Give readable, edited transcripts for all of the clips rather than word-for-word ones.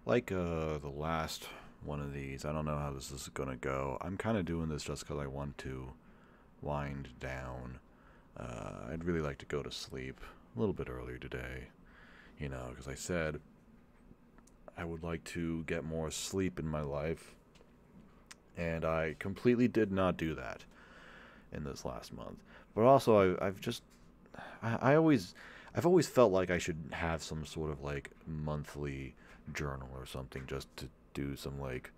Like the last one of these, I don't know how this is gonna go. I'm kind of doing this just because I want to wind down. I'd really like to go to sleep a little bit earlier today, because I said I would like to get more sleep in my life, and I completely did not do that in this last month. But also, I've just, I've always felt like I should have some sort of like monthly journal or something just to do some like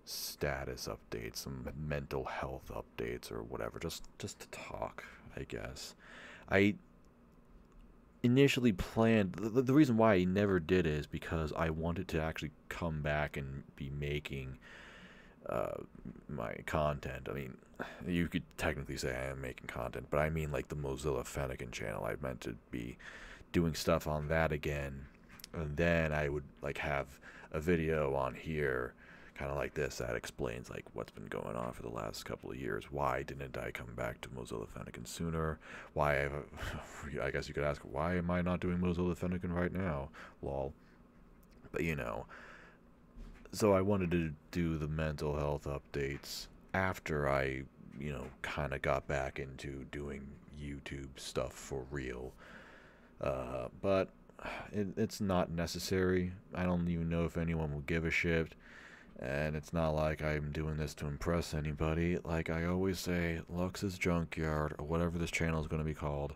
status updates, some mental health updates or whatever, just to talk, I guess. I initially planned the reason why I never did it is because I wanted to actually come back and be making uh, my content. I mean, you could technically say I am making content, but I mean like the Mozilla Fennekin channel. I meant to be doing stuff on that again, and then I would like have a video on here, kind of like this, that explains like what's been going on for the last couple of years. Why didn't I come back to Mozilla Fennekin sooner? Why? I guess you could ask, why am I not doing Mozilla Fennekin right now? Lol. But so I wanted to do the mental health updates after I, kind of got back into doing YouTube stuff for real. But it's not necessary. I don't even know if anyone will give a shit. And it's not like I'm doing this to impress anybody. Like I always say, Lux's Junkyard, or whatever this channel is going to be called,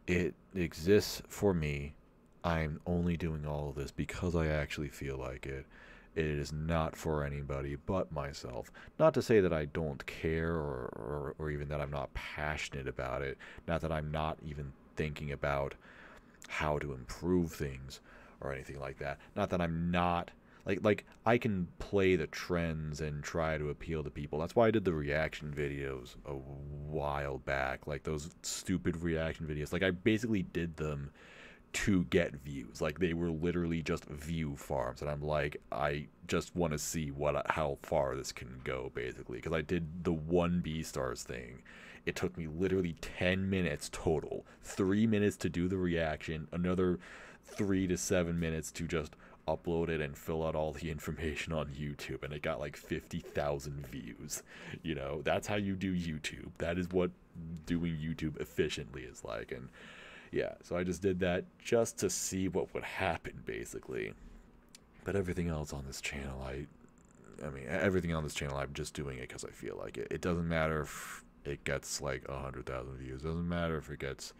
it exists for me. I'm only doing all of this because I actually feel like it. It is not for anybody but myself. Not to say that I don't care or even that I'm not passionate about it. Not that I'm not even thinking about how to improve things or anything like that. Not that I'm not like I can play the trends and try to appeal to people. That's why I did the reaction videos a while back, like those stupid reaction videos. Like I basically did them to get views. Like they were literally just view farms, and I'm like, I just want to see how far this can go, basically. Because I did the one B stars thing. It took me literally 10 minutes total. 3 minutes to do the reaction, another 3 to 7 minutes to just upload it and fill out all the information on YouTube, and it got like 50,000 views. That's how you do YouTube. That is what doing YouTube efficiently is like. And yeah, so I just did that just to see what would happen, basically. But everything else on this channel, I mean, everything on this channel, I'm just doing it because I feel like it. It doesn't matter if it gets like 100,000 views. It doesn't matter if it gets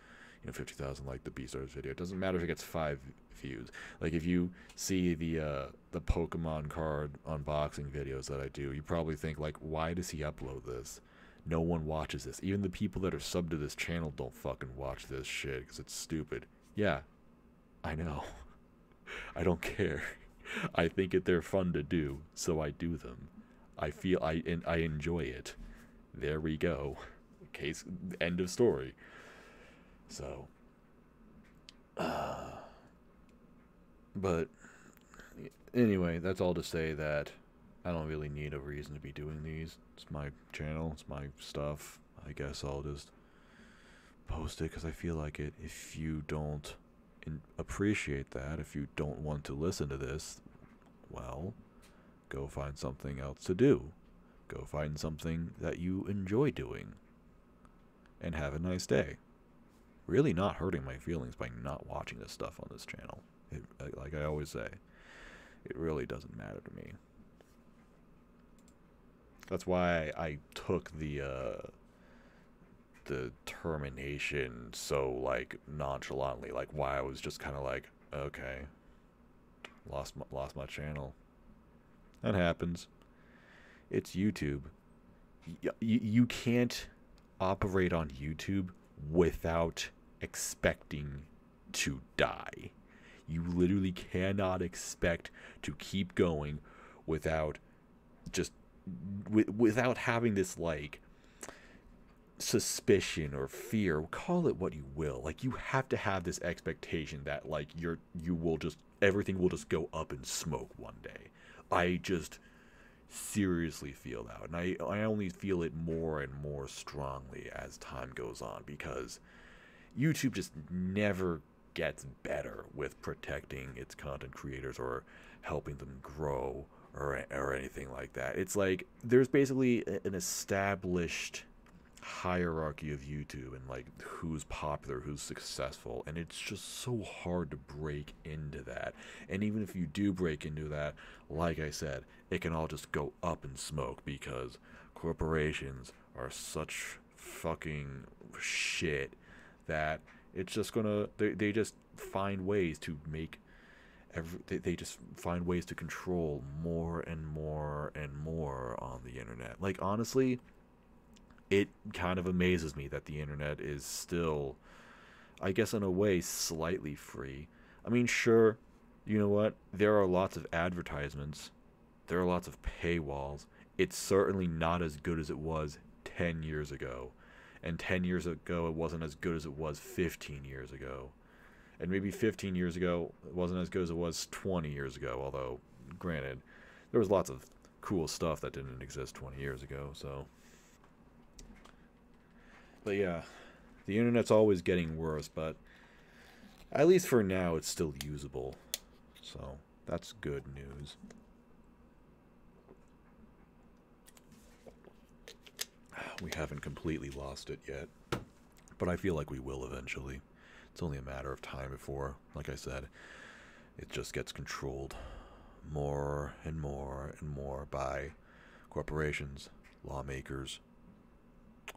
50,000 like the Beastars video. It doesn't matter if it gets 5 views. Like if you see the Pokemon card unboxing videos that I do, you probably think like, why does he upload this? No one watches this. Even the people that are subbed to this channel don't fucking watch this shit because it's stupid. Yeah, I know. I don't care. I think they're fun to do, so I do them. I enjoy it. There we go. Case end of story. So, but anyway, that's all to say that I don't really need a reason to be doing these. It's my channel, it's my stuff. I guess I'll just post it because I feel like it. If you don't appreciate that, if you don't want to listen to this, well, go find something else to do. Go find something that you enjoy doing. And have a nice day. Really not hurting my feelings by not watching this stuff on this channel. Like I always say, it really doesn't matter to me. That's why I took the termination so like nonchalantly. Like why I was just kind of like, okay, lost my channel. That happens. It's YouTube. You can't operate on YouTube without expecting to die. You literally cannot expect to keep going without just without having this like suspicion or fear, call it what you will. Like you have to have this expectation that like you will just everything will just go up in smoke one day. I just seriously feel that, and I only feel it more and more strongly as time goes on because YouTube just never gets better with protecting its content creators or helping them grow or anything like that. It's like there's basically an established hierarchy of YouTube and like who's popular, who's successful, and it's just so hard to break into that. And even if you do break into that, like I said, it can all just go up in smoke because corporations are such fucking shit that it's just gonna they just find ways to make they just find ways to control more and more and more on the internet. Like honestly, it kind of amazes me that the internet is still, I guess in a way, slightly free. I mean, sure, you know what? There are lots of advertisements. There are lots of paywalls. It's certainly not as good as it was 10 years ago. And 10 years ago, it wasn't as good as it was 15 years ago. And maybe 15 years ago, it wasn't as good as it was 20 years ago. Although, granted, there was lots of cool stuff that didn't exist 20 years ago, so. But yeah, the internet's always getting worse, but at least for now, it's still usable. So, that's good news. We haven't completely lost it yet, but I feel like we will eventually. It's only a matter of time before, like I said, it just gets controlled more and more and more by corporations, lawmakers,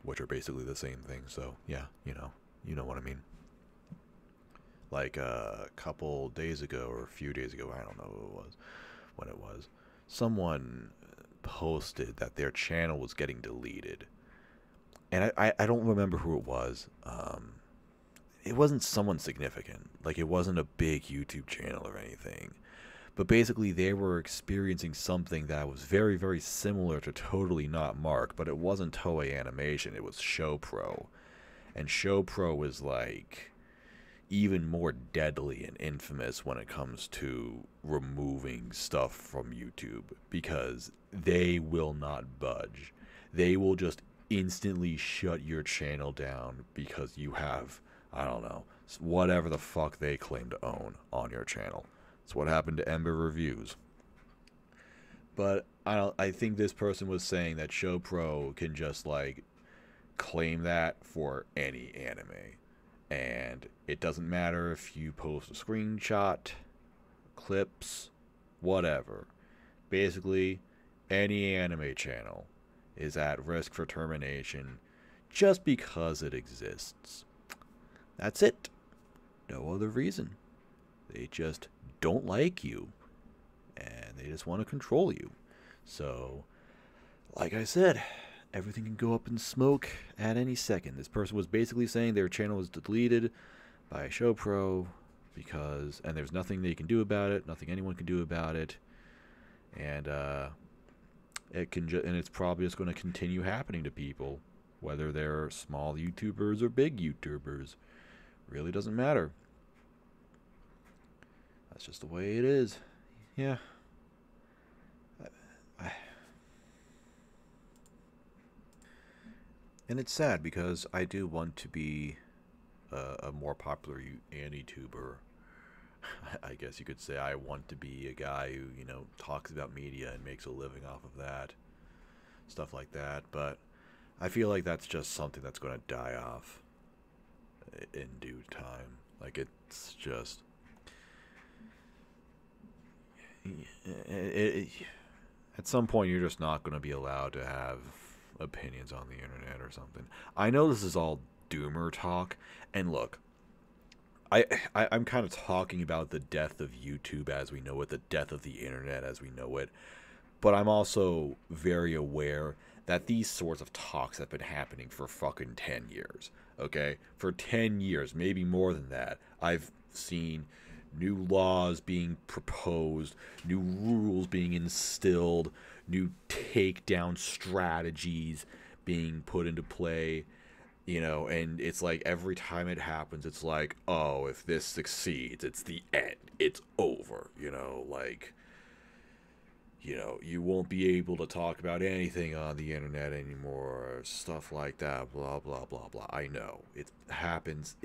which are basically the same thing. So yeah, you know what I mean. Like a couple days ago or a few days ago, I don't know who it was, when it was, someone posted that their channel was getting deleted. And I don't remember who it was. It wasn't someone significant. Like, it wasn't a big YouTube channel or anything. But basically, they were experiencing something that was very, very similar to Totally Not Mark. But it wasn't Toei Animation. It was ShowPro. And ShowPro is, like, even more deadly and infamous when it comes to removing stuff from YouTube. Because they will not budge. They will just instantly shut your channel down because you have, I don't know, whatever the fuck they claim to own on your channel. It's what happened to Ember Reviews. But I think this person was saying that ShowPro can just like claim that for any anime. And it doesn't matter if you post a screenshot, clips, whatever. Basically, any anime channel is at risk for termination just because it exists. That's it. No other reason. They just don't like you. And they just want to control you. So, like I said, everything can go up in smoke at any second. This person was basically saying their channel was deleted by ShowPro because, and there's nothing they can do about it, nothing anyone can do about it. And, and it's probably just going to continue happening to people, whether they're small YouTubers or big YouTubers. Really doesn't matter. That's just the way it is. Yeah. And it's sad because I do want to be a more popular YouTuber. I guess you could say I want to be a guy who, talks about media and makes a living off of that. Stuff like that. But I feel like that's just something that's going to die off in due time. Like, it's just... at some point, you're just not going to be allowed to have opinions on the internet or something. I know this is all doomer talk. And look, I'm kind of talking about the death of YouTube as we know it, the death of the internet as we know it. But I'm also very aware that these sorts of talks have been happening for fucking 10 years. Okay? For 10 years, maybe more than that. I've seen new laws being proposed, new rules being instilled, new takedown strategies being put into play. And it's like every time it happens, it's like, oh, if this succeeds, it's the end. It's over, like, you won't be able to talk about anything on the internet anymore, stuff like that, blah, blah, blah, blah. I know. It happens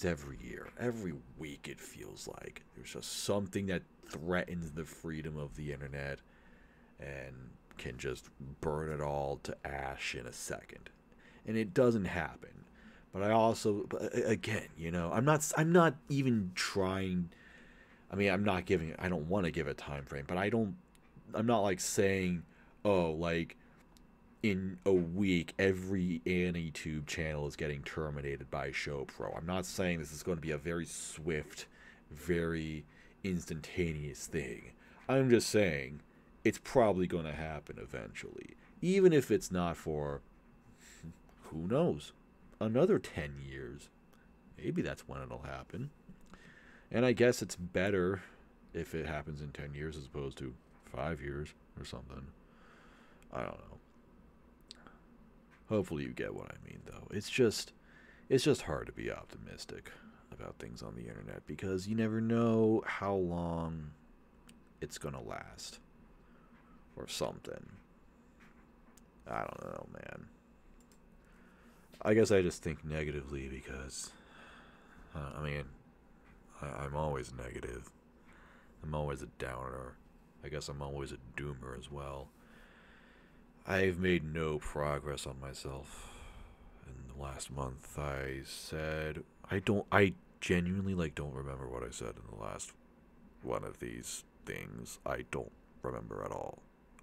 every year. Every week, it feels like. There's just something that threatens the freedom of the internet and can just burn it all to ash in a second. And it doesn't happen. But again, I'm not even trying. I mean, I don't want to give a time frame, but I'm not like saying, oh, like in a week every AnyTube channel is getting terminated by ShowPro. I'm not saying this is going to be a very swift, very instantaneous thing. I'm just saying it's probably going to happen eventually. Even if it's not for, who knows, another 10 years. Maybe that's when it'll happen. And I guess it's better if it happens in 10 years as opposed to 5 years or something. I don't know. Hopefully you get what I mean, though. It's just hard to be optimistic about things on the internet because you never know how long it's gonna last or something. I don't know, man. I guess I just think negatively because I'm always negative. I'm always a downer. I guess I'm always a doomer as well. I've made no progress on myself in the last month. I genuinely don't remember what I said in the last one of these things. I don't remember at all.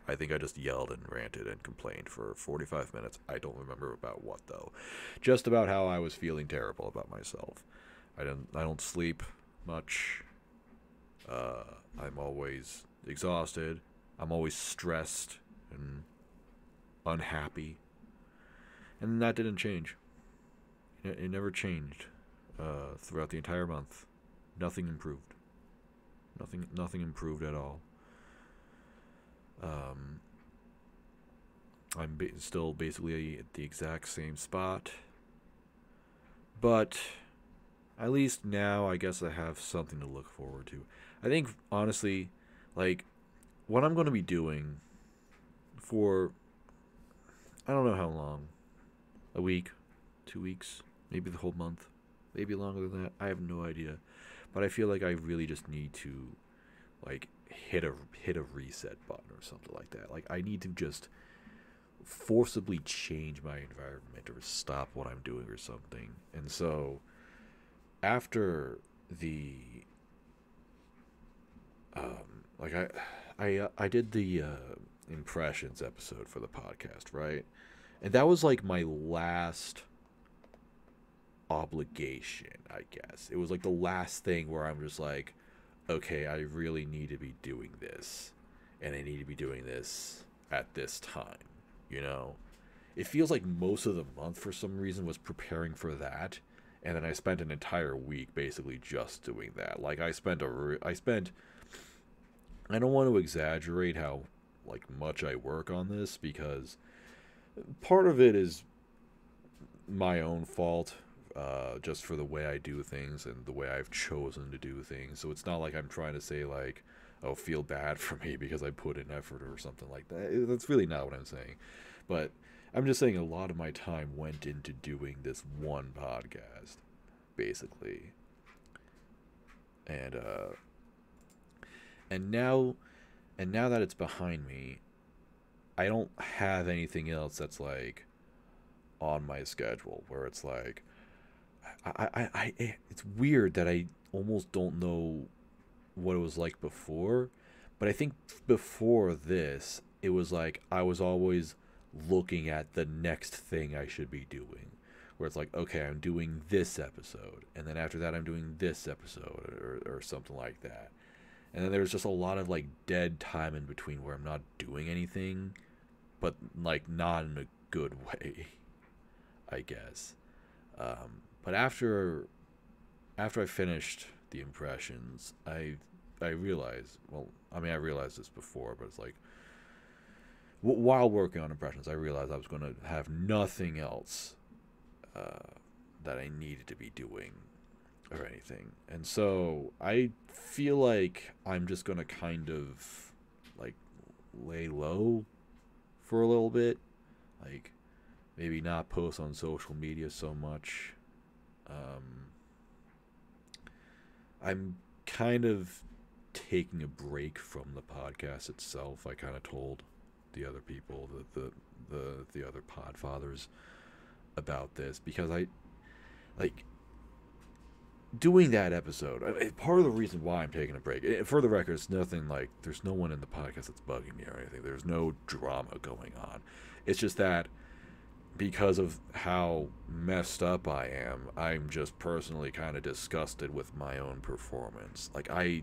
I think I just yelled and ranted and complained for 45 minutes. I don't remember about what though. Just about how I was feeling terrible about myself. I don't sleep much. I'm always exhausted. I'm always stressed and unhappy. And that didn't change. It never changed throughout the entire month. Nothing improved. Nothing improved at all. I'm still basically at the exact same spot. But at least now I guess I have something to look forward to. I think, honestly, what I'm going to be doing for, I don't know how long, a week, 2 weeks, maybe the whole month, maybe longer than that, I have no idea. But I feel like I really just need to, hit a reset button or something like that. I need to just forcibly change my environment or stop what I'm doing or something. And so after the I did the impressions episode for the podcast, right? And that was my last obligation, I guess. It was the last thing where I'm just okay, I really need to be doing this, and I need to be doing this at this time, It feels like most of the month for some reason was preparing for that, and then I spent an entire week basically just doing that. I don't want to exaggerate how much I work on this because part of it is my own fault, just for the way I do things and the way I've chosen to do things. So it's not like I'm trying to say oh, feel bad for me because I put in effort or something like that. That's really not what I'm saying. But I'm just saying a lot of my time went into doing this one podcast, basically. And now that it's behind me, I don't have anything else that's on my schedule where it's it's weird that I almost don't know what it was like before, but I think before this it was I was always looking at the next thing I should be doing, where it's okay, I'm doing this episode, and then after that I'm doing this episode or something like that. And then there's just a lot of dead time in between where I'm not doing anything, but not in a good way, I guess. But after I finished the impressions, I realized, well, I mean, I realized this before, but it's while working on impressions, I realized I was going to have nothing else that I needed to be doing or anything. And so I feel like I'm just going to kind of lay low for a little bit. Like, maybe not post on social media so much. I'm kind of taking a break from the podcast itself. I kind of told the other people, the other podfathers about this, because I like doing that episode. Part of the reason why I'm taking a break, for the record, it's nothing like, there's no one in the podcast that's bugging me or anything. There's no drama going on. It's just that because of how messed up I am, I'm just personally kind of disgusted with my own performance. Like, I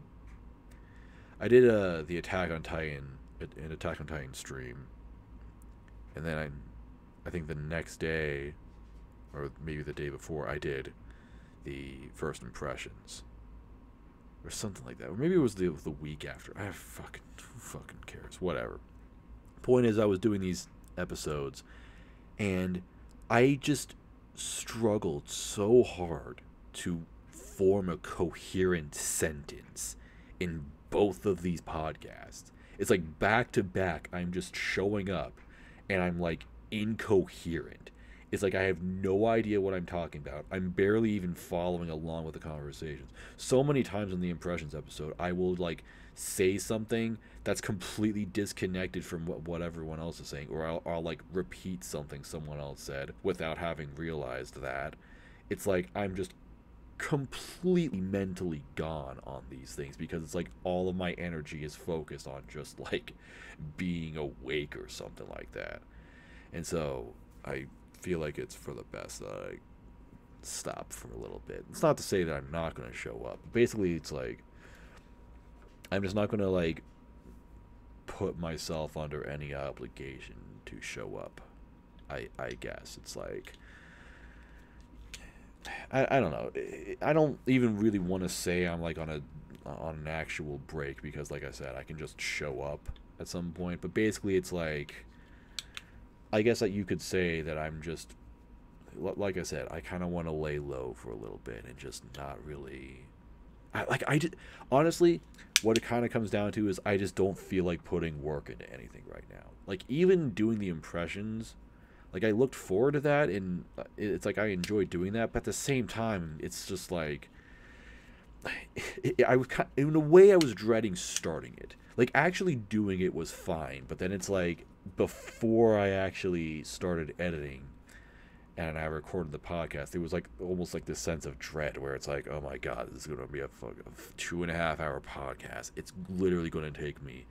did the Attack on Titan, an Attack on Titan stream, and then I think the next day, or maybe the day before, I did the first impressions, or something like that, or maybe it was the week after. I who fucking cares, whatever. Point is, I was doing these episodes, and I just struggled so hard to form a coherent sentence in both of these podcasts. It's like back to back, I'm just showing up and I'm like incoherent. It's like I have no idea what I'm talking about. I'm barely even following along with the conversations. So many times in the impressions episode, I will like say something that's completely disconnected from what everyone else is saying, or I'll like repeat something someone else said without having realized that. It's like I'm just completely mentally gone on these things, because it's like all of my energy is focused on just like being awake or something like that. And so I feel like it's for the best that I stop for a little bit. It's not to say that I'm not going to show up. Basically, it's like I'm just not going to like put myself under any obligation to show up. I guess it's like I don't know. I don't even really want to say I'm like on an actual break, because like I said, I can just show up at some point. But basically, it's like, I guess that you could say that I'm just, like I said, I kind of want to lay low for a little bit and just not really. Honestly, what it kind of comes down to is I just don't feel like putting work into anything right now. Like, even doing the impressions, like, I looked forward to that, and it's like I enjoyed doing that, but at the same time, it's just like I was in a way I was dreading starting it. Like, actually doing it was fine, but then it's like before I actually started editing and I recorded the podcast, it was like almost like this sense of dread where it's like, oh my god, this is going to be a 2.5 hour podcast. It's literally going to take me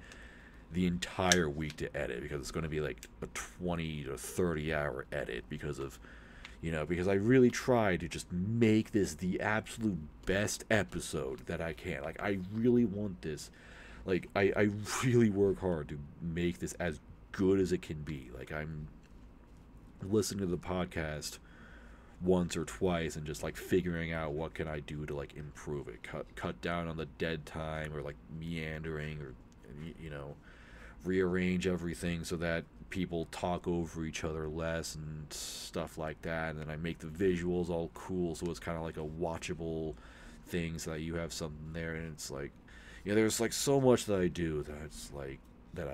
the entire week to edit, because it's going to be like a 20 to 30 hour edit, because I really try to just make this the absolute best episode that I can. Like, I really want this. Like, I really work hard to make this as good as it can be. Like, I'm listening to the podcast once or twice and just like figuring out what can I do to like improve it, cut down on the dead time, or like meandering, or rearrange everything so that people talk over each other less and stuff like that. And then I make the visuals all cool, so it's kind of like a watchable thing, so that you have something there. And it's like, there's like so much that I do that's like that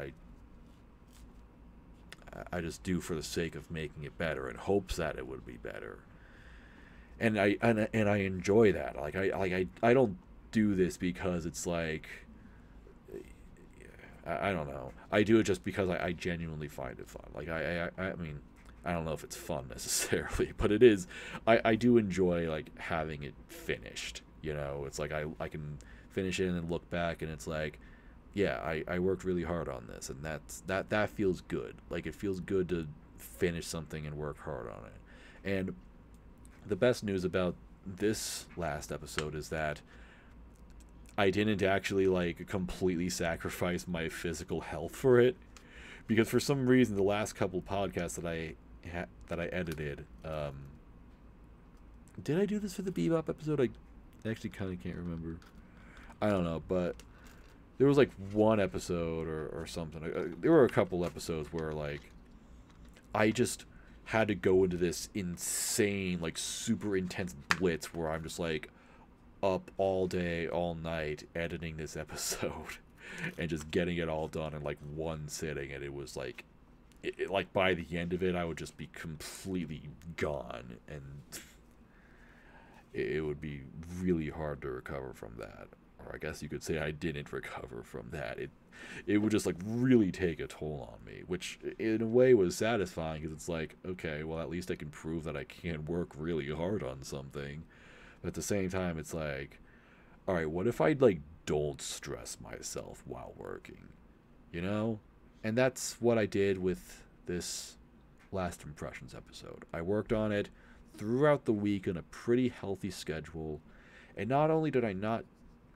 I just do for the sake of making it better, in hopes that it would be better. And I enjoy that. Like, I don't do this because it's like, I don't know. I do it just because I genuinely find it fun. Like, I mean, I don't know if it's fun necessarily, but it is. I do enjoy like having it finished. It's like I can finish it and then look back, and it's like, yeah, I worked really hard on this, and that feels good. Like, it feels good to finish something and work hard on it. And the best news about this last episode is that I didn't actually like completely sacrifice my physical health for it, because for some reason the last couple podcasts that I edited, did I do this for the Bebop episode? I actually kind of can't remember. I don't know, but there was like one episode or something. There were a couple episodes where like I just had to go into this insane, like super intense blitz where I'm just like up all day, all night editing this episode. and just getting it all done in like one sitting, and it was like like by the end of it I would just be completely gone, and it would be really hard to recover from that. Or I guess you could say I didn't recover from that. It would just like really take a toll on me, which in a way was satisfying because it's like, okay, well at least I can prove that I can work really hard on something. But at the same time, it's like, all right, what if I like don't stress myself while working, you know? And that's what I did with this Last Impressions episode. I worked on it throughout the week on a pretty healthy schedule, and not only did I not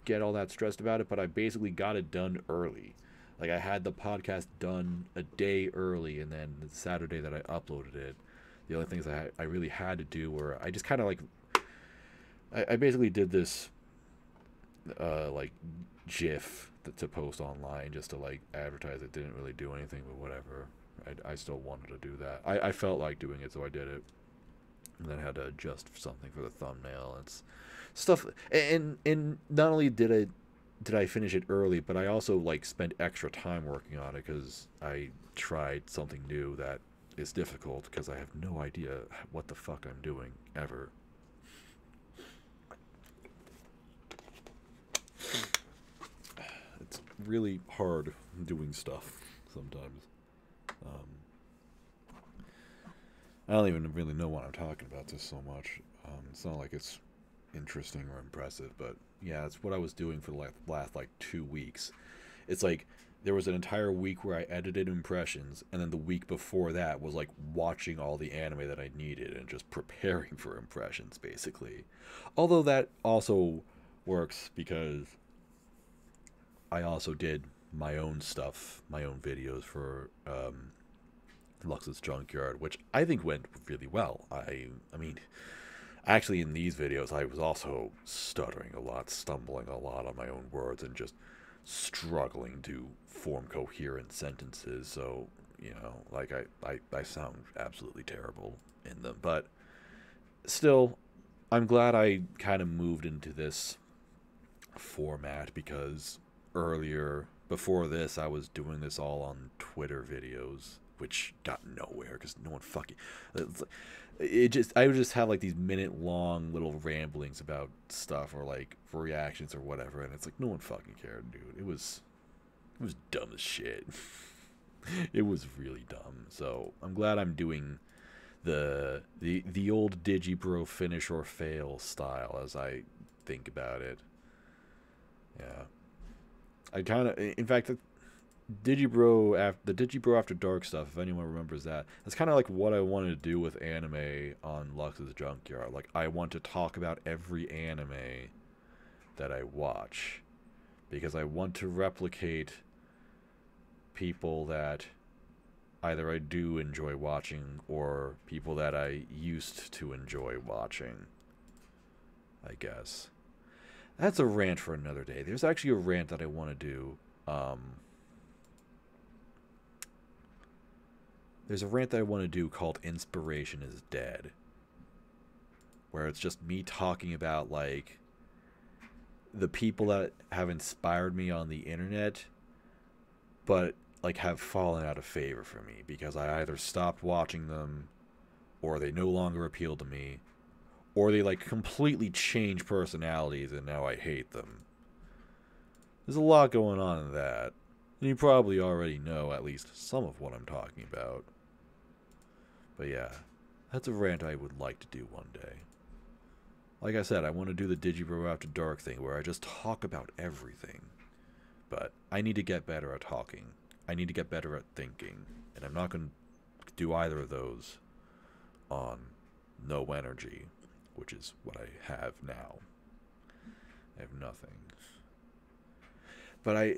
get all that stressed about it, but I basically got it done early. Like I had the podcast done a day early, and then the Saturday that I uploaded it, the only things I really had to do were I just kind of like I basically did this like GIF to post online just to like advertise. It didn't really do anything, but whatever. I still wanted to do that. I felt like doing it, so I did it. And then I had to adjust something for the thumbnail. It's stuff, and not only did I finish it early, but I also like spent extra time working on it because I tried something new that is difficult because I have no idea what the fuck I'm doing ever. It's really hard doing stuff sometimes. I don't even really know why I'm talking about this so much. It's not like it's interesting or impressive, but yeah, it's what I was doing for the last like 2 weeks. It's like there was an entire week where I edited impressions, and then the week before that was like watching all the anime that I needed and just preparing for impressions, basically. Although that also works because I also did my own stuff, my own videos for Lux's Junkyard, which I think went really well. I mean, actually in these videos I was also stuttering a lot, stumbling a lot on my own words, and just struggling to form coherent sentences. So, you know, like I sound absolutely terrible in them. But still, I'm glad I kind of moved into this format because earlier, before this, I was doing this all on Twitter videos, which got nowhere because no one fucking. I would just have like these minute-long little ramblings about stuff or like reactions or whatever, and it's like no one fucking cared, dude. It was dumb as shit. It was really dumb. So I'm glad I'm doing the old Digibro finish or fail style as I think about it. Yeah, I kind of, in fact, the Digibro After Dark stuff, if anyone remembers that, that's kind of like what I wanted to do with anime on Lux's Junkyard. Like, I want to talk about every anime that I watch because I want to replicate people that either I do enjoy watching or people that I used to enjoy watching, I guess. That's a rant for another day. There's actually a rant that I want to do. There's a rant that I want to do called Inspiration is Dead, where it's just me talking about, like, the people that have inspired me on the internet, but, like, have fallen out of favor for me because I either stopped watching them, or they no longer appeal to me, or they, like, completely change personalities and now I hate them. There's a lot going on in that, and you probably already know at least some of what I'm talking about. But yeah, that's a rant I would like to do one day. Like I said, I want to do the Digibro After Dark thing where I just talk about everything. But I need to get better at talking. I need to get better at thinking. And I'm not going to do either of those on no energy, which is what I have now. I have nothing. But I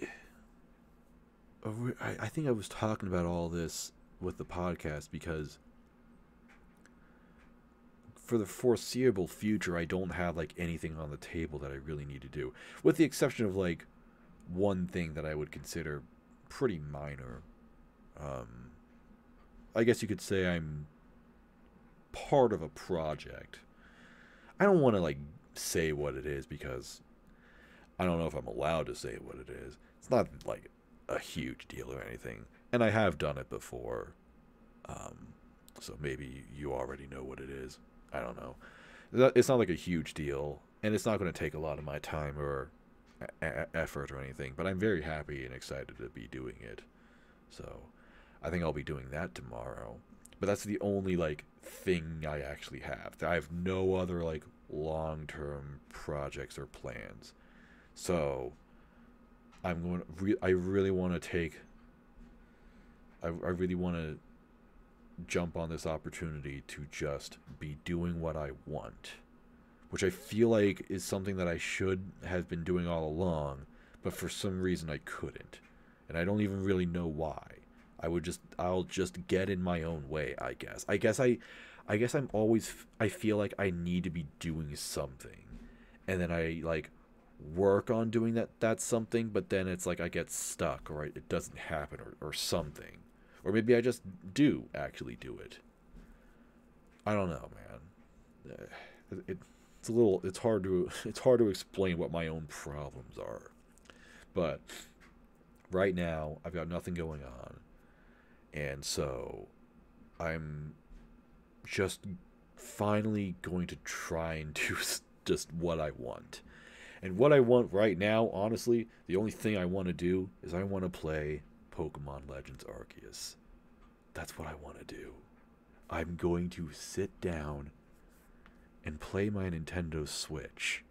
think I was talking about all this with the podcast because for the foreseeable future, I don't have like anything on the table that I really need to do, with the exception of like one thing that I would consider pretty minor. I guess you could say I'm part of a project. I don't want to like say what it is because I don't know if I'm allowed to say what it is. It's not like a huge deal or anything. And I have done it before. So maybe you already know what it is. I don't know. It's not like a huge deal, and it's not going to take a lot of my time or effort or anything, but I'm very happy and excited to be doing it. So I think I'll be doing that tomorrow. But that's the only like thing I actually have. I have no other like long-term projects or plans. So I really want to take I really want to jump on this opportunity to just be doing what I want, which I feel like is something that I should have been doing all along, but for some reason I couldn't. And I don't even really know why. I'll just get in my own way, I guess. I guess I feel like I need to be doing something. And then I like work on doing that's something, but then it's like I get stuck or it doesn't happen or something. Or maybe I just do actually do it. I don't know, man. It's hard to explain what my own problems are. But right now I've got nothing going on. And so I'm just finally going to try and do just what I want. And what I want right now, honestly, the only thing I want to do is I want to play Pokemon Legends Arceus. That's what I want to do. I'm going to sit down and play my Nintendo Switch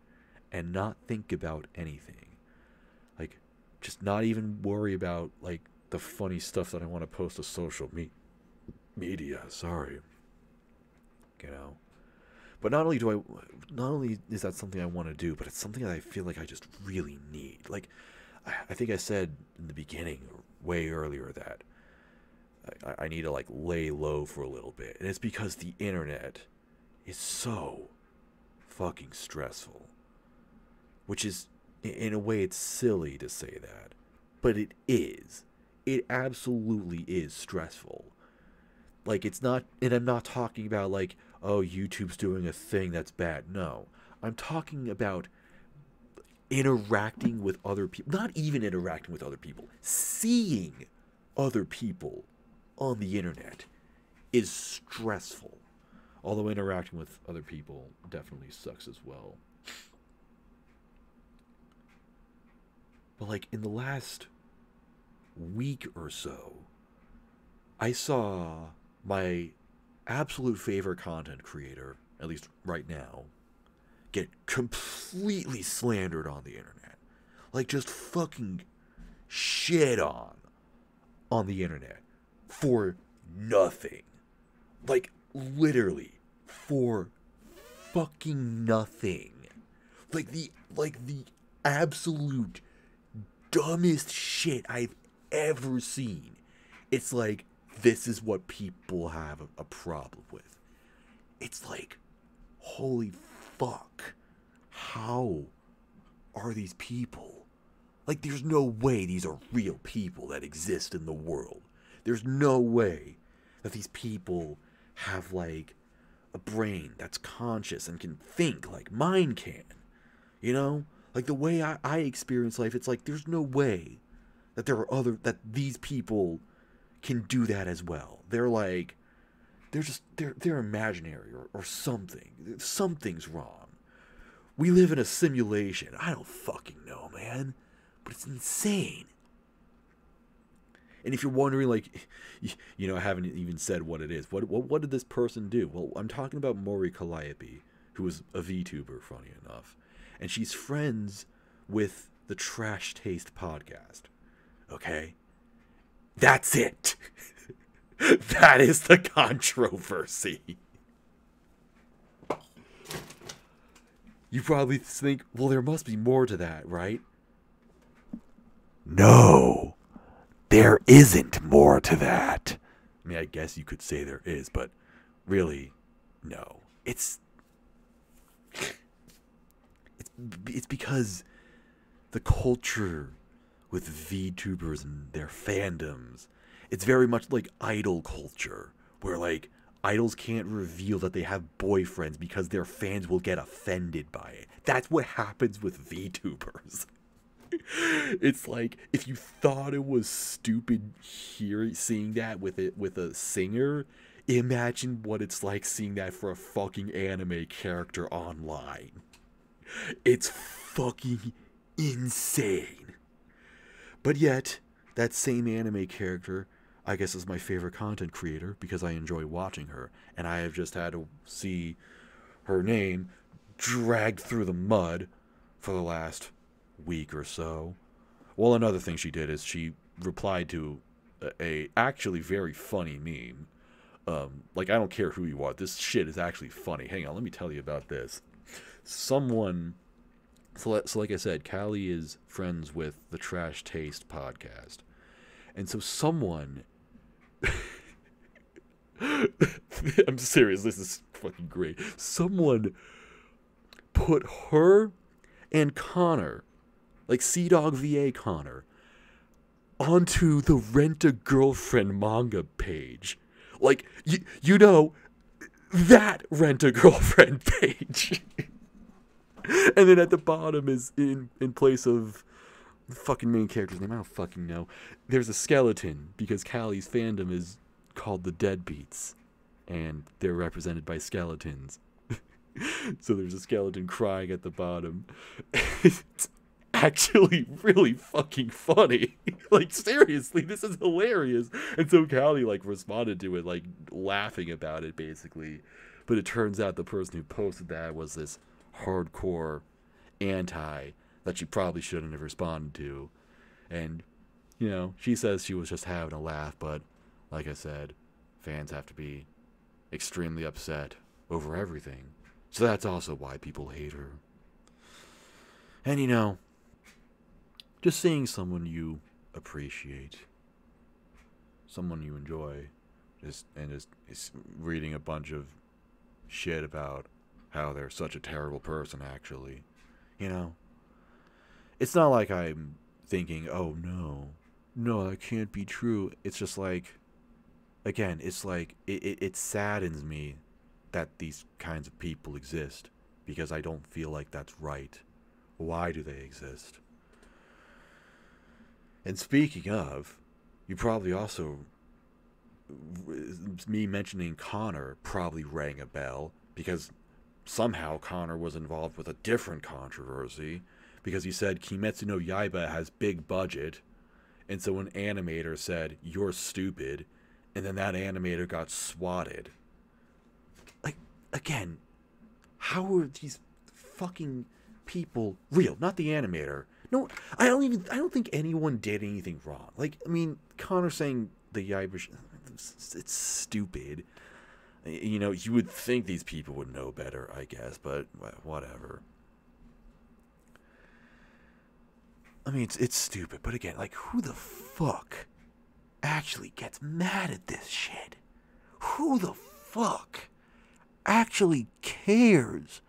and not think about anything. Like, just not even worry about, like, the funny stuff that I want to post to social media. Sorry. You know? But not only is that something I want to do, but it's something that I feel like I just really need. Like, I think I said in the beginning, way earlier, that I need to, like, lay low for a little bit. And it's because the internet is so fucking stressful. Which is, in a way, it's silly to say that. But it is. It absolutely is stressful. Like, it's not, and I'm not talking about, like, oh, YouTube's doing a thing that's bad. No. I'm talking about interacting with other people. Not even interacting with other people. Seeing other people on the internet is stressful. Although interacting with other people definitely sucks as well. But, like, in the last week or so, I saw my absolute favorite content creator, at least right now, get completely slandered on the internet. Like, just fucking shit on the internet for nothing. Like, literally for fucking nothing. Like the absolute dumbest shit I've ever seen. It's like, this is what people have a problem with. It's like, holy fuck. How are these people? Like, there's no way these are real people that exist in the world. There's no way that these people have, like, a brain that's conscious and can think like mine can. You know? Like, the way I experience life, it's like, there's no way that that these people can do that as well. They're like, they're imaginary or something. Something's wrong. We live in a simulation. I don't fucking know, man. But it's insane. And if you're wondering, like, you know, I haven't even said what it is. What did this person do? Well, I'm talking about Mori Calliope, who is a VTuber, funny enough. And she's friends with the Trash Taste podcast. Okay? That's it. That is the controversy. You probably think, well, there must be more to that, right? No. There isn't more to that. I mean, I guess you could say there is, but really, no. It's because the culture with VTubers and their fandoms, it's very much like idol culture, where, like, idols can't reveal that they have boyfriends because their fans will get offended by it. That's what happens with VTubers. It's like if you thought it was stupid seeing that with a singer, imagine what it's like seeing that for a fucking anime character online. It's fucking insane. But yet, that same anime character, I guess, is my favorite content creator because I enjoy watching her, and I have just had to see her name dragged through the mud for the last week or so. Well, another thing she did is she replied to a actually very funny meme. Like, I don't care who you are, this shit is actually funny. Hang on, let me tell you about this. Someone, so like I said, Callie is friends with the Trash Taste podcast, and so someone, I'm serious, this is fucking great. Someone put her and Connor, like Sea-Dog VA Connor, onto the Rent-A-Girlfriend manga page. Like, you know, that Rent-A-Girlfriend page. And then at the bottom is, in place of the fucking main character's name, I don't fucking know, there's a skeleton, because Callie's fandom is called the Deadbeats, and they're represented by skeletons. So there's a skeleton crying at the bottom. It's actually really fucking funny. Like, seriously, this is hilarious. And so Callie, like, responded to it, like, laughing about it, basically. But it turns out the person who posted that was this hardcore anti that she probably shouldn't have responded to. And, you know, she says she was just having a laugh, but, like I said, fans have to be extremely upset over everything. So that's also why people hate her. And, you know, just seeing someone you appreciate, someone you enjoy, just reading a bunch of shit about how they're such a terrible person, actually. You know? It's not like I'm thinking, oh, no, that can't be true. It's just like, again, it's like, it saddens me that these kinds of people exist, because I don't feel like that's right. Why do they exist? And speaking of, you probably also, me mentioning Connor probably rang a bell, because somehow Connor was involved with a different controversy, because he said Kimetsu no Yaiba has big budget, and so an animator said, "You're stupid," and then that animator got swatted. Like, again, how are these fucking people real? Not the animator. No, I don't think anyone did anything wrong. Like, I mean, Connor saying the Yaiba, it's stupid. You know, you would think these people would know better, I guess, but whatever. I mean, it's stupid, but again, like, who the fuck actually gets mad at this shit? Who the fuck actually cares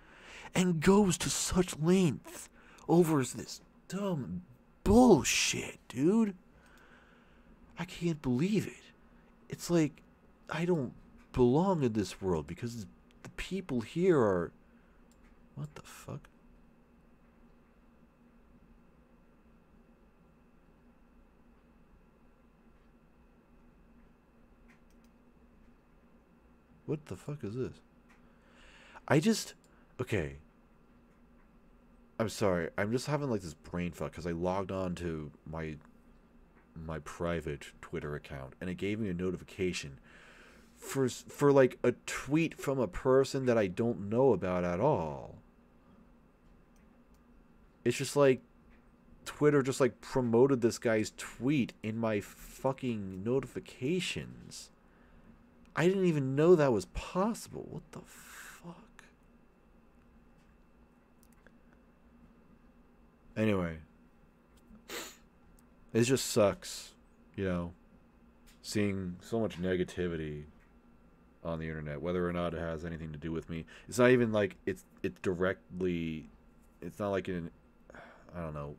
and goes to such lengths over this dumb bullshit, dude? I can't believe it. It's like, I don't belong in this world because the people here are... What the fuck? What the fuck is this? Okay. I'm sorry. I'm just having like this brain fuck because I logged on to my private Twitter account and it gave me a notification for like a tweet from a person that I don't know about at all. It's just like Twitter just like promoted this guy's tweet in my fucking notifications. I didn't even know that was possible. What the fuck? Anyway, it just sucks, you know, seeing so much negativity on the internet, whether or not it has anything to do with me. It's not even like it's directly, it's not like I don't know,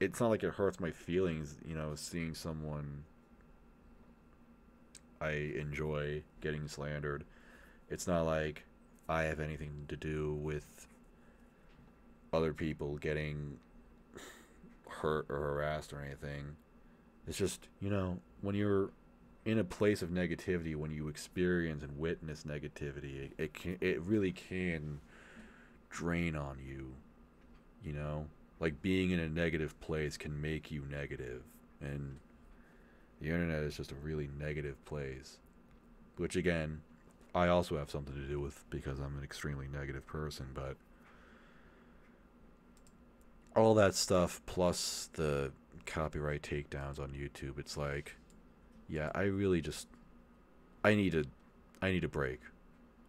it's not like it hurts my feelings, you know, seeing someone I enjoy getting slandered. It's not like I have anything to do with other people getting hurt or harassed or anything. It's just, you know, when you're in a place of negativity, when you experience and witness negativity, it really can drain on you, you know? Like being in a negative place can make you negative, and the internet is just a really negative place, which again, I also have something to do with because I'm an extremely negative person, but all that stuff plus the copyright takedowns on YouTube, it's like, yeah, I really just I need to I need a break.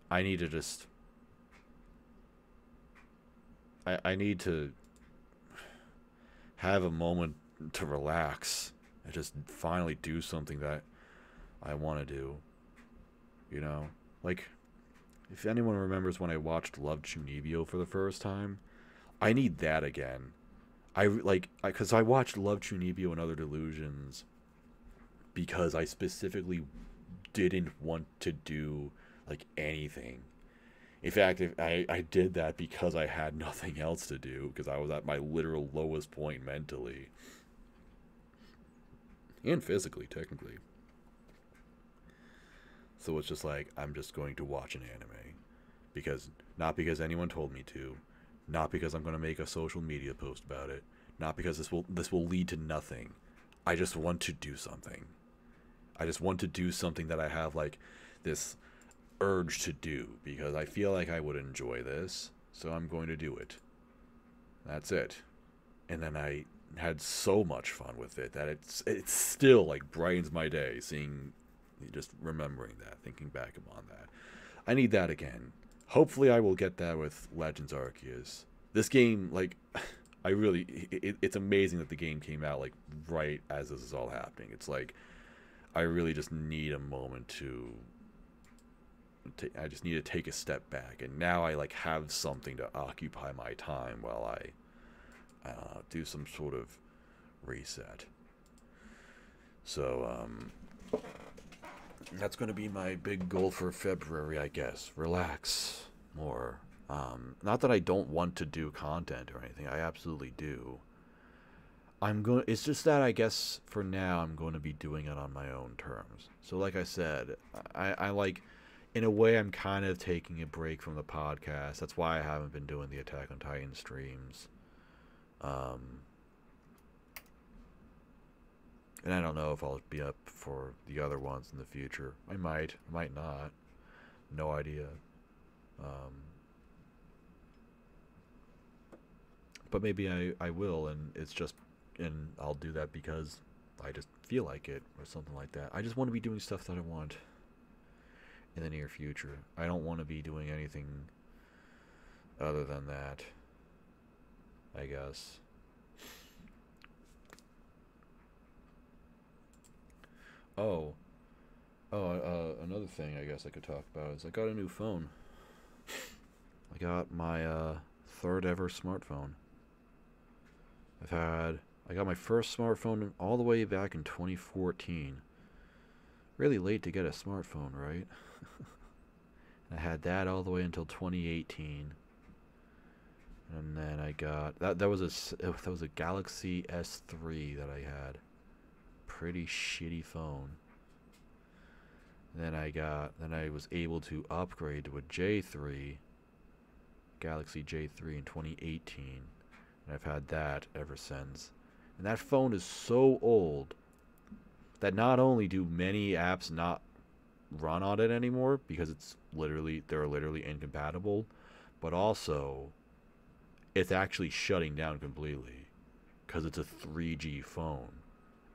I need to just I need to have a moment to relax and just finally do something that I want to do, you know? Like if anyone remembers when I watched Love Chunibyo for the first time, I need that again. Because I watched Love Chunibyo and Other Delusions because I specifically didn't want to do like anything. In fact, if I did that because I had nothing else to do, because I was at my literal lowest point mentally and physically, technically. So it's just like, I'm just going to watch an anime. Because, not because anyone told me to, not because I'm going to make a social media post about it, not because this will lead to nothing. I just want to do something. I just want to do something that I have like this urge to do because I feel like I would enjoy this, so I'm going to do it. That's it. And then I had so much fun with it that it's still like brightens my day seeing, just remembering that, thinking back upon that. I need that again. Hopefully I will get that with Legends Arceus. This game, like, it's amazing that the game came out like right as this is all happening. It's like I really just need a moment I just need to take a step back, and now I like have something to occupy my time while I do some sort of reset. So that's going to be my big goal for February, I guess. Relax more. Not that I don't want to do content or anything. I absolutely do. It's just that I guess for now I'm going to be doing it on my own terms. So like I said, I like, in a way I'm kind of taking a break from the podcast. That's why I haven't been doing the Attack on Titan streams. And I don't know if I'll be up for the other ones in the future. I might not. No idea. But maybe I will, and I'll do that because I just feel like it or something like that. I just want to be doing stuff that I want in the near future. I don't want to be doing anything other than that, I guess. Oh, another thing I guess I could talk about is I got a new phone. I got my third ever smartphone. I got my first smartphone all the way back in 2014. Really late to get a smartphone, right? I had that all the way until 2018. And then I got that was a Galaxy S3 that I had. Pretty shitty phone. Then I was able to upgrade to a J3, Galaxy J3 in 2018. And I've had that ever since. And that phone is so old that not only do many apps not run on it anymore because they're literally incompatible, but also it's actually shutting down completely because it's a 3G phone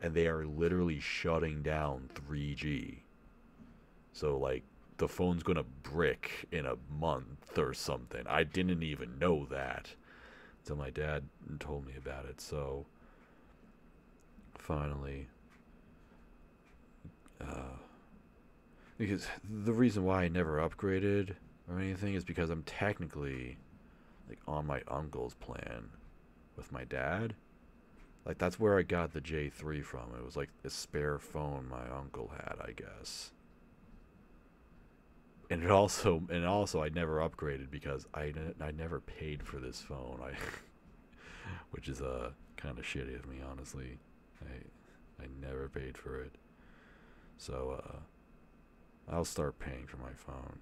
and they are literally shutting down 3G. So like the phone's gonna brick in a month or something. I didn't even know that until my dad told me about it. So finally, because the reason why I never upgraded or anything is because I'm technically like on my uncle's plan with my dad. Like that's where I got the J3 from. It was like a spare phone my uncle had, I guess. And also I never upgraded because I never paid for this phone. Which is kind of shitty of me, honestly. I never paid for it. So, I'll start paying for my phone.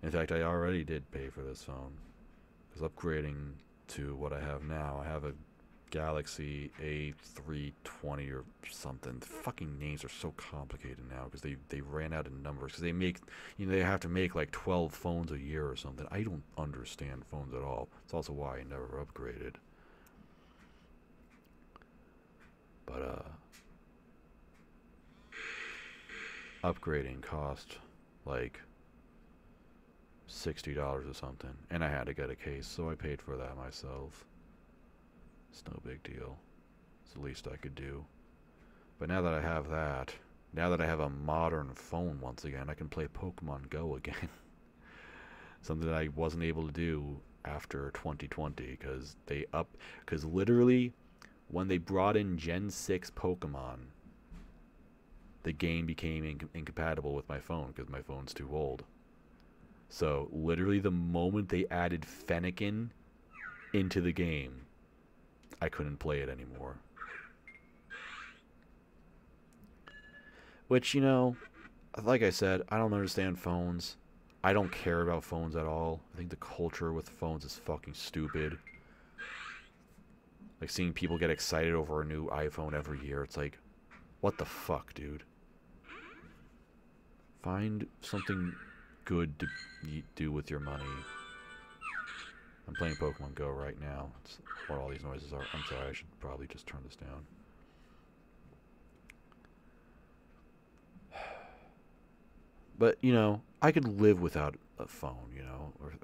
In fact, I already did pay for this phone. Because upgrading to what I have now, I have a Galaxy A320 or something. The fucking names are so complicated now because they ran out of numbers. Because they make, they have to make like 12 phones a year or something. I don't understand phones at all. It's also why I never upgraded. But, upgrading cost like $60 or something, and I had to get a case, so I paid for that myself. It's no big deal. It's the least I could do. But now that I have that, now that I have a modern phone once again, I can play Pokemon Go again. Something that I wasn't able to do after 2020, because literally, when they brought in Gen 6 Pokemon, the game became incompatible with my phone because my phone's too old. So, literally the moment they added Fennekin into the game, I couldn't play it anymore. Which, like I said, I don't understand phones. I don't care about phones at all. I think the culture with phones is fucking stupid. Like, seeing people get excited over a new iPhone every year, it's like, what the fuck, dude? Find something good to do with your money. I'm playing Pokemon Go right now. That's what all these noises are. I'm sorry, I should probably just turn this down. But, I could live without a phone,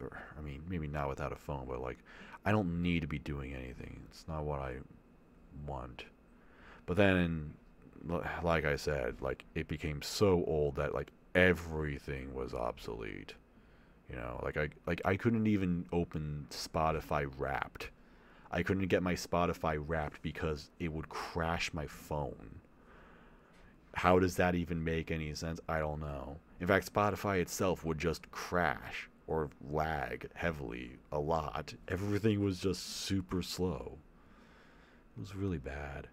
or I mean, maybe not without a phone, but, like, I don't need to be doing anything. It's not what I want. But then, like I said, like, it became so old that, like, everything was obsolete. I couldn't even open Spotify Wrapped. I couldn't get my Spotify Wrapped because it would crash my phone. How does that even make any sense? I don't know. In fact, Spotify itself would just crash or lag heavily a lot. Everything was just super slow. It was really bad.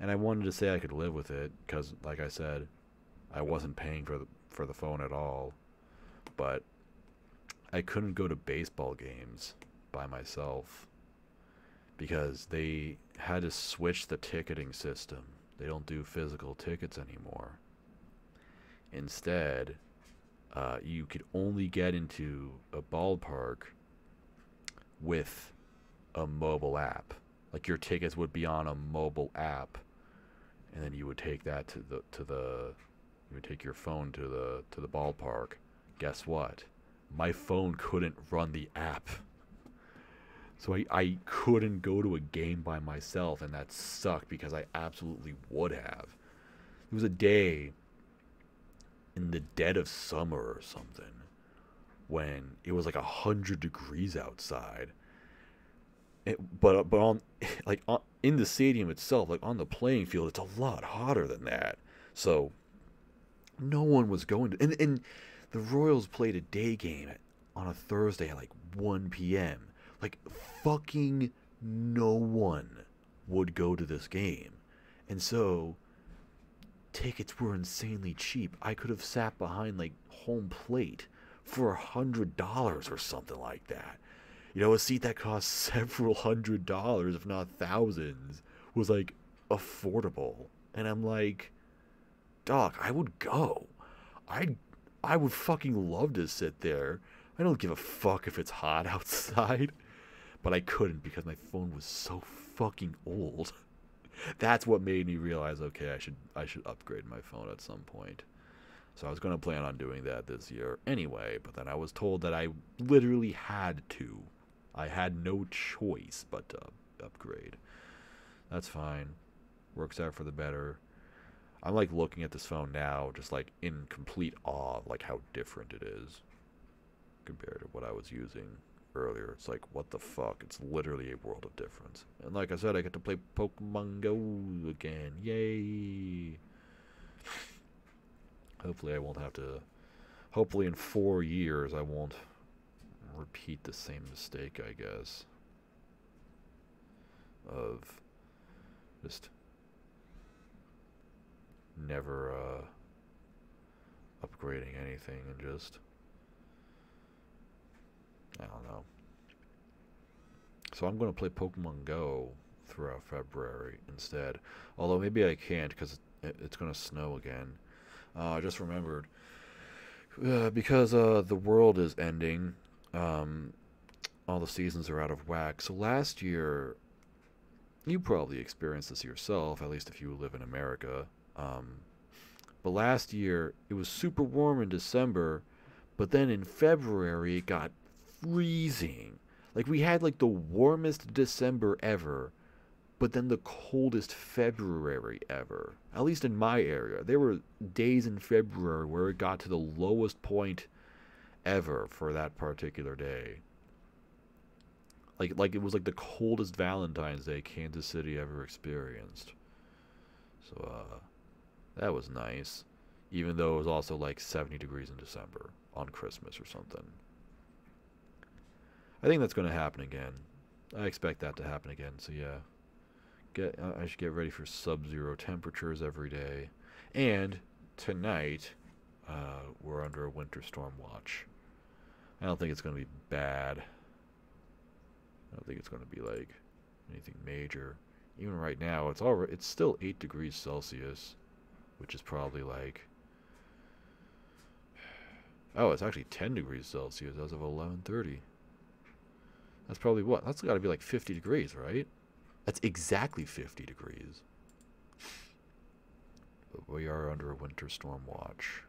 And I wanted to say I could live with it because, like I said, I wasn't paying for the phone at all. But I couldn't go to baseball games by myself because they had to switch the ticketing system. They don't do physical tickets anymore. Instead, you could only get into a ballpark with a mobile app. Like, your tickets would be on a mobile app, and then you would take that you would take your phone to the ballpark. Guess what? My phone couldn't run the app. So I couldn't go to a game by myself, and that sucked because I absolutely would have. There was a day in the dead of summer or something when it was like 100 degrees outside. But in the stadium itself, like on the playing field, it's a lot hotter than that. So no one was going to, and the Royals played a day game on a Thursday at like 1 p.m. Like, fucking no one would go to this game. And so, tickets were insanely cheap. I could have sat behind, like, home plate for $100 or something like that. A seat that cost several $100s, if not thousands, was, like, affordable. And I'm like, dog, I would go. I would fucking love to sit there. I don't give a fuck if it's hot outside. But I couldn't because my phone was so fucking old. That's what made me realize, okay, I should upgrade my phone at some point. So I was going to plan on doing that this year anyway, but then I was told that I literally had to. I had no choice but to upgrade. That's fine. Works out for the better. I'm like looking at this phone now, just like in complete awe of like how different it is compared to what I was using earlier. It's like, what the fuck? It's literally a world of difference. And like I said, I get to play Pokemon Go again. Yay! Hopefully I won't have to... Hopefully in 4 years I won't repeat the same mistake, I guess. of just never upgrading anything and just, I don't know. So I'm going to play Pokemon Go throughout February instead. Although maybe I can't because it's going to snow again. I just remembered. Because the world is ending, all the seasons are out of whack. So last year, you probably experienced this yourself, at least if you live in America. But last year, it was super warm in December, but then in February, it got freezing. Like, we had, like, the warmest December ever, but then the coldest February ever. At least in my area. There were days in February where it got to the lowest point ever for that particular day. Like it was like the coldest Valentine's Day Kansas City ever experienced. So, that was nice. Even though it was also like 70 degrees in December on Christmas or something. I think that's going to happen again. I expect that to happen again. So yeah, I should get ready for sub-zero temperatures every day. And tonight, we're under a winter storm watch. I don't think it's going to be bad. I don't think it's going to be like anything major. Even right now, it's still 8 degrees Celsius, which is probably like, oh, it's actually 10 degrees Celsius as of 11:30. That's probably what? That's got to be like 50 degrees, right? That's exactly 50 degrees. But we are under a winter storm watch.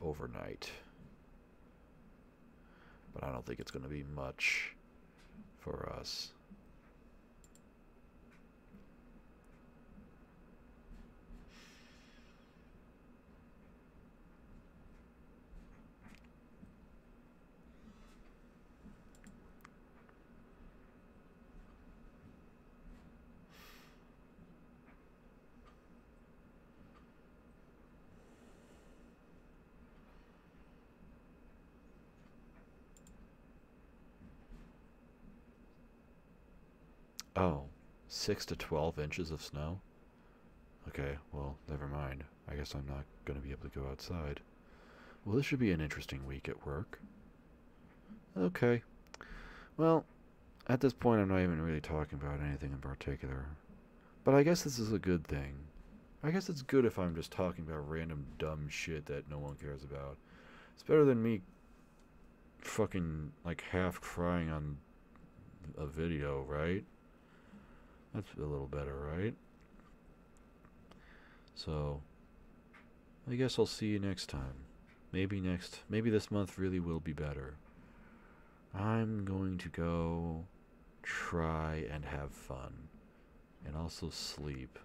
Overnight. But I don't think it's going to be much for us. Oh, 6 to 12 inches of snow? Okay, well, never mind. I guess I'm not going to be able to go outside. Well, this should be an interesting week at work. Okay. Well, at this point, I'm not even really talking about anything in particular. But I guess this is a good thing. I guess it's good if I'm just talking about random dumb shit that no one cares about. It's better than me fucking, like, half crying on a video, right? That's a little better, right? So, I guess I'll see you next time. Maybe this month really will be better. I'm going to go try and have fun. And also sleep.